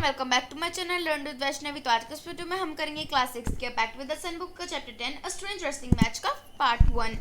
Everyone, welcome back to my channel learn with Vaishnavi. तो आज के इस वीडियो में हम करेंगे क्लास 6 के pact with the sun book का chapter 10 a strange wrestling match का पार्ट 1।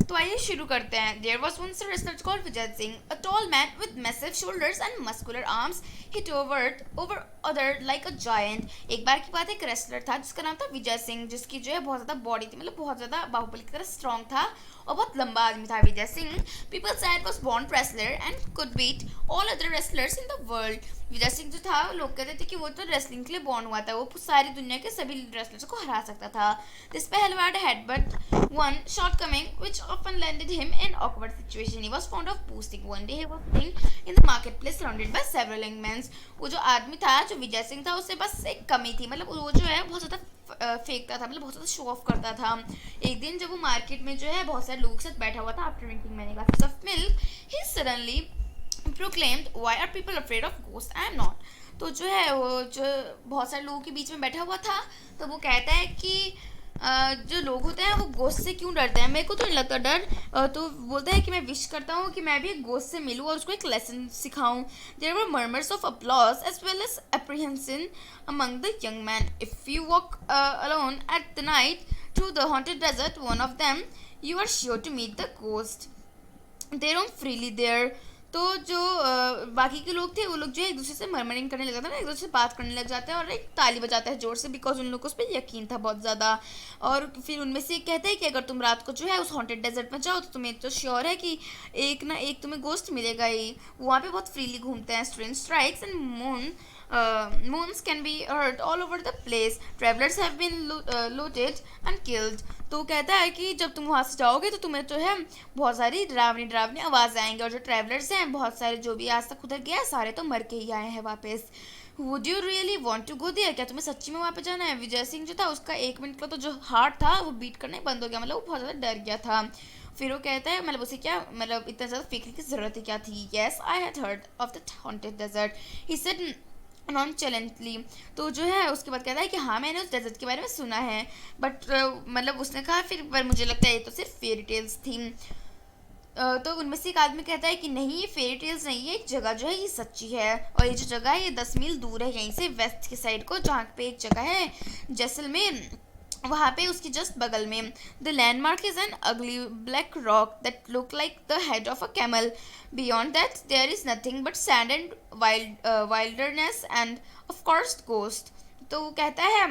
तो आइए शुरू करते हैं। There was once a wrestler called Vijay Singh, a tall man with massive shoulders and muscular arms. He towered over other like a giant. एक बार की बात है, एक रेसलर था जिसका नाम था विजय सिंह, जिसकी जो है बहुत ज़्यादा बॉडी थी, मतलब बहुत ज़्यादा बाहुबली की तरह स्ट्रॉन्ग था और बहुत लंबा आदमी था Vijay Singh. People said was born wrestler and could beat all other wrestlers in the world. Vijay Singh जो था, लोग कहते थे कि वो तो रेसलिंग के लिए बॉर्न हुआ था, वो सारी दुनिया के सभी रेसलर्स को हरा सकता था। This pale had a head but one shortcoming which often landed him in awkward situation. He was fond of boasting. One day he was sitting in the marketplace surrounded by several young men. वो जो आदमी था, जो विजय सिंह था, उससे बस एक कमी थी, मतलब वो जो है बहुत ज़्यादा फेंकता था, मतलब बहुत ज़्यादा शो ऑफ करता था। एक दिन जब वो मार्केट में जो है बहुत सारे लोगों के साथ बैठा हुआ था, after drinking many glasses of milk, he suddenly proclaimed, why are people afraid of ghosts? I am not. तो जो है वो जो बहुत सारे लोगों के बीच में बैठा हुआ था, तो वो कहता है कि जो लोग होते हैं वो गोश्त से क्यों डरते हैं, मेरे को तो नहीं लगता डर। तो बोलता है कि मैं विश करता हूँ कि मैं भी एक गोश्त से मिलूँ और उसको एक लेसन सिखाऊँ। There were murmurs of applause as well as apprehension among the young men. If you walk alone at the night through the haunted desert, one of them, you are sure to meet the ghost. They roam freely there. तो जो बाकी के लोग थे, वो लोग जो है एक दूसरे से मरमरिंग करने लग जाते हैं ना, एक दूसरे से बात करने लग जाते हैं और एक ताली बजाता है जोर से, बिकॉज उन लोगों को उस पर यकीन था बहुत ज़्यादा। और फिर उनमें से एक कहता है कि अगर तुम रात को जो है उस हॉन्टेड डेजर्ट में जाओ तो तुम्हें तो श्योर है कि एक ना एक तुम्हें गोस्ट मिलेगा ही। वहाँ पे बहुत फ्रीली घूमते हैं। Strange strikes and moons can be heard all over the place. Travelers have been looted and killed. तो कहता है कि जब तुम वहाँ से जाओगे तो तुम्हें जो है बहुत सारी डरावनी डरावनी आवाज़ आएंगी, और जो ट्रैवलर्स हैं बहुत सारे, जो भी आज तक उधर गया है, सारे तो मर के ही आए हैं वापस। Would you really want to go there? क्या तुम्हें सच्ची में वहाँ पे जाना है? विजय सिंह जो था, उसका 1 मिनट का तो जो हार्ट था वो बीट करना ही बंद हो गया, मतलब वो बहुत ज़्यादा डर गया था। फिर वो कहता है, मतलब उसे क्या, मतलब इतना ज़्यादा फिक्र की ज़रूरत ही क्या थी। Yes, I had heard of the haunted desert, he said nonchalantly. तो जो है उसके बाद कहता है कि हाँ, मैंने उस डेजर्ट के बारे में सुना है, बट मतलब उसने कहा फिर, पर मुझे लगता है ये तो सिर्फ फेरी टेल्स थी। तो उनमें से एक आदमी कहता है कि नहीं, ये फेरी टेल्स नहीं है, एक जगह जो है ये सच्ची है, और ये जो जगह है ये 10 मील दूर है यहीं से, वेस्ट की साइड को, जहाँ पे एक जगह है जैसलमेर, वहाँ पे उसके जस्ट बगल में। The landmark is an ugly black rock that look like the head of a camel. Beyond that there is nothing but sand and wilderness and of course ghost. तो वो कहता है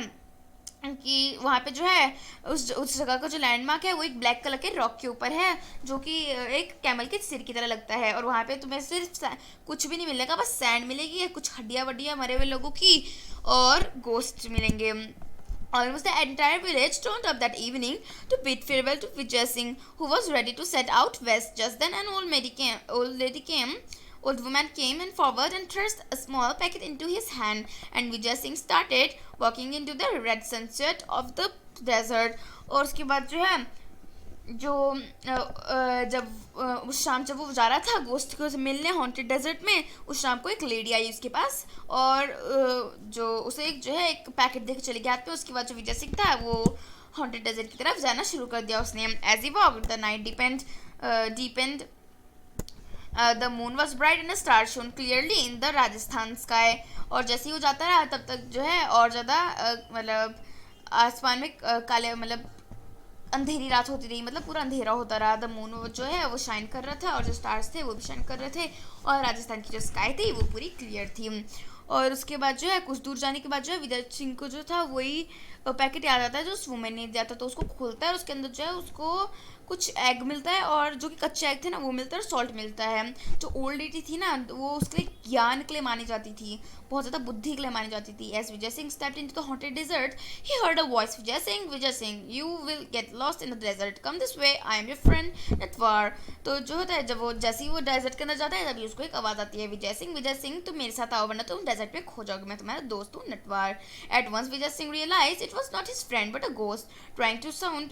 कि वहाँ पे जो है उस जगह का जो लैंडमार्क है वो एक ब्लैक कलर के रॉक के ऊपर है, जो कि एक कैमल के सिर की तरह लगता है, और वहाँ पे तुम्हें सिर्फ कुछ भी नहीं मिलेगा, बस सैंड मिलेगी, कुछ हड्डियाँ वड्डियाँ मरे हुए लोगों की, और गोस्ट मिलेंगे। Almost the entire village turned up that evening to bid farewell to Vijay Singh, who was ready to set out west. Just then, an old woman came in forward and thrust a small packet into his hand, and Vijay Singh started walking into the red sunset of the desert. और उसके बाद जो है जो जब उस शाम जब वो जा रहा था गोस्ट को मिलने हॉन्टेड डेजर्ट में, उस शाम को एक लेडी आई उसके पास, और जो उसे एक जो है एक पैकेट देकर चले गया हाथ पे। उसके बाद जो विजय सिंह था वो हॉन्टेड डेजर्ट की तरफ जाना शुरू कर दिया उसने। As he walk the night deepened the moon was bright and star shone clearly in the Rajasthan sky. और जैसे ही वो जाता रहा तब तक जो है और ज़्यादा मतलब आसमान में काले, मतलब अंधेरी रात होती रही, मतलब पूरा अंधेरा होता रहा। द मून जो है वो शाइन कर रहा था, और जो स्टार्स थे वो भी शाइन कर रहे थे, और राजस्थान की जो स्काई थी वो पूरी क्लियर थी। और उसके बाद जो है कुछ दूर जाने के बाद जो है विजय सिंह को जो था वही पैकेट याद आता है जो उस वुमेन ने दिया था। तो उसको खोलता है और उसके अंदर जो है उसको कुछ एग मिलता है, और जो कि कच्चे एग थे ना वो मिलता है, और सॉल्ट मिलता है। जो ओल्ड लेडी थी ना, वो उसके लिए ज्ञान के लिए मानी जाती थी, बहुत ज़्यादा बुद्धि के लिए मानी जाती थी। As Vijay Singh stepped into the haunted desert, he heard a voice, Vijay Singh, you will get lost in the desert, come this way, I am your friend Natwar. तो जो होता है, जब वो जैसे ही वो डेजर्ट के अंदर जाता है तभी उसको एक आवाज़ आती है, विजय सिंह तुम मेरे साथ आओ, वरना तुम डेजर्ट में खो जाओगे, मैं तुम्हारा दोस्त हूँ Natwar. At once Vijay Singh realize it was not his friend but a ghost. Trying to sound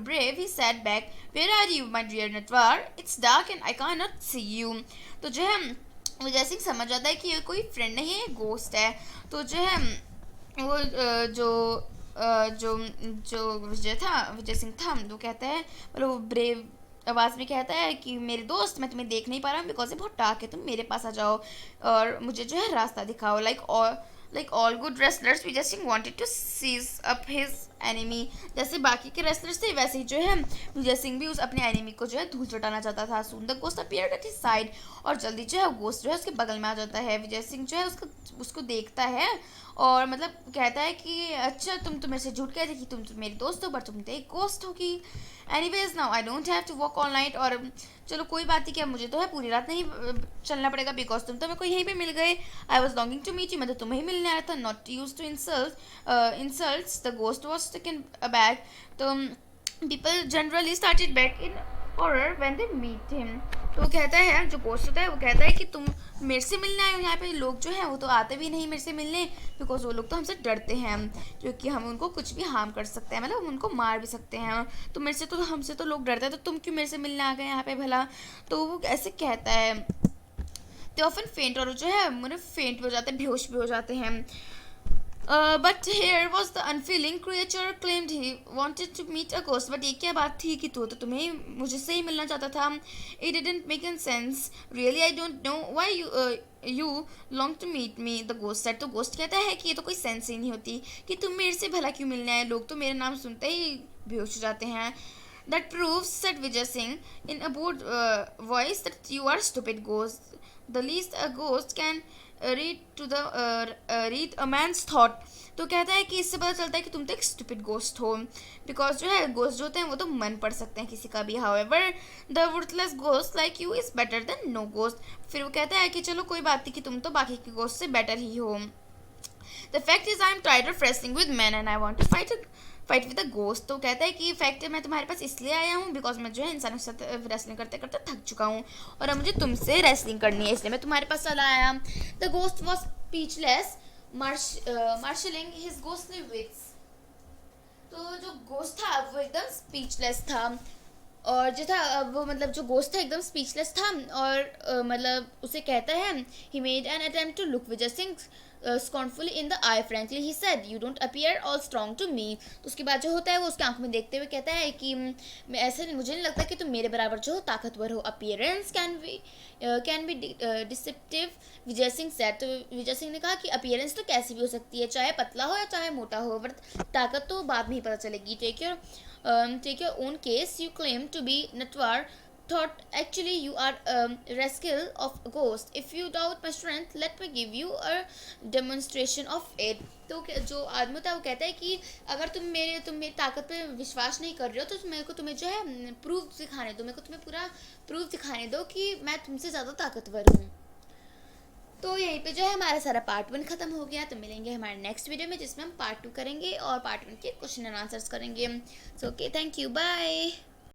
brave, he said back, where are you, my dear Natwar? It's dark and I cannot see you. तो जो है विजय सिंह समझ जाता है कि ये कोई friend नहीं है, गोस्ट है। तो जो है वो जो जो विजय सिंह था, वो कहता है, मतलब वो ब्रेव आवाज़ में कहता है कि मेरे दोस्त, मैं तुम्हें देख नहीं पा रहा हूँ बिकॉज ये बहुत डार्क है, तुम मेरे पास आ जाओ और मुझे जो है रास्ता दिखाओ, लाइक और Like all good wrestlers, Vijay Singh wanted to seize up his enemy. जैसे बाकी के wrestlers थे वैसे ही जो है विजय सिंह भी उस अपने एनिमी को जो है धूल चटाना चाहता था. Soon the ghost appeared at his side. और जल्दी जो है ghost जो है उसके बगल में आ जाता है. विजय सिंह जो है उसको देखता है और मतलब कहता है कि अच्छा तुम तो मेरे से झूठ कहते कि तुम तो मेरी दोस्त हो, बट तुम तो एक गोस्ट होगी. Anyways now I don't have to walk all night. और चलो कोई बात नहीं, क्या मुझे तो है पूरी रात नहीं चलना पड़ेगा बिकॉज तुम तो मेरे को यहीं पे मिल गए. I was longing to meet you, मैं तो तुम्हें ही मिलने आया था. Not used to insults. The ghost was taken aback. तो people generally started back in horror when they meet him. तो वो कहता है, जो गोस्ट होता है वो कहता है कि तुम मेरे से मिलने आए हो. यहाँ पे लोग जो हैं वो तो आते भी नहीं मेरे से मिलने, बिकॉज वो लोग तो हमसे डरते हैं क्योंकि हम उनको कुछ भी हार्म कर सकते हैं, मतलब हम उनको मार भी सकते हैं. तो मेरे से तो हमसे तो लोग डरते हैं, तो तुम क्यों मेरे से मिलने आ गए यहाँ पे भला. तो वो ऐसे कहता है. तो ऑफन फेंट, और जो है मुझे फेंट भी हो जाते हैं, बेहोश भी हो जाते हैं. But here was the unfeeling creature claimed he wanted to meet a ghost. But ये क्या बात थी कि तो तुम्हें मुझे से ही मिलना चाहता था. It didn't make any sense. Really, I don't know why you long to meet me. The ghost said. तो ghost कहता है कि ये तो कोई सेंस ही नहीं होती कि तुम मेरे से भला क्यों मिलने आए. लोग तो मेरे नाम सुनते ही बेहोश हो जाते हैं. That proves, said Vijay Singh in a bored voice, that you are stupid ghost. The least a ghost can read a man's thought. तो कहता है कि इससे पता चलता है कि तुम तो एक स्टूपिड गोस्ट हो, बिकॉज जो है गोस्ट जो होते हैं वो तो मन पढ़ सकते हैं किसी का भी. However the worthless ghost like you is better than no ghost. फिर वो कहता है कि चलो कोई बात नहीं कि तुम तो बाकी के गोस्ट से बेटर ही हो. The fact is I am tired of wrestling with men and I want to fight with a ghost. तो कहता है कि फैक्ट है मैं तुम्हारे पास इसलिए आया हूँ बिकॉज मैं जो है इंसानों के साथ रेसलिंग करते करते थक चुका हूँ और अब मुझे तुमसे रेसलिंग करनी है, इसलिए मैं तुम्हारे पास चला आया. The ghost was speechless marshalling his ghostly wits. तो जो गोस्ट था वो एकदम स्पीचलेस था, और जो था वो मतलब जो गोस्ट था एकदम स्पीचलेस था. और मतलब उसे कहता है he made an attempt to look Vijay Singh scornfully in the eye. Frankly he said, you don't appear all strong to me. तो उसके बाद जो होता है वो उसके आंख में देखते हुए कहता है कि मैं ऐसे मुझे नहीं लगता कि तुम मेरे बराबर जो हो ताकतवर हो. appearance can be deceptive, Vijay Singh said. तो विजय सिंह ने कहा कि appearance तो कैसी भी हो सकती है, चाहे पतला हो या चाहे मोटा हो, बट ताकत तो बाद में ही पता चलेगी. Take your own case. You claim to be Natwar thought, actually you are rascal of a ghost. If you doubt my strength, let me give you a demonstration of it. तो जो आदमी होता है वो कहता है कि अगर तुम मेरी ताकत पे विश्वास नहीं कर रहे हो तो मेरे को तुम्हें जो है प्रूफ दिखाने दो, मेरे को तुम्हें पूरा प्रूफ दिखाने दो कि मैं तुमसे ज़्यादा ताकतवर हूँ. तो यहीं पे जो है हमारा सारा पार्ट 1 ख़त्म हो गया. तो मिलेंगे हमारे नेक्स्ट वीडियो में जिसमें हम पार्ट 2 करेंगे और पार्ट 1 के क्वेश्चन एंड आंसर्स करेंगे. So okay, thank you, bye.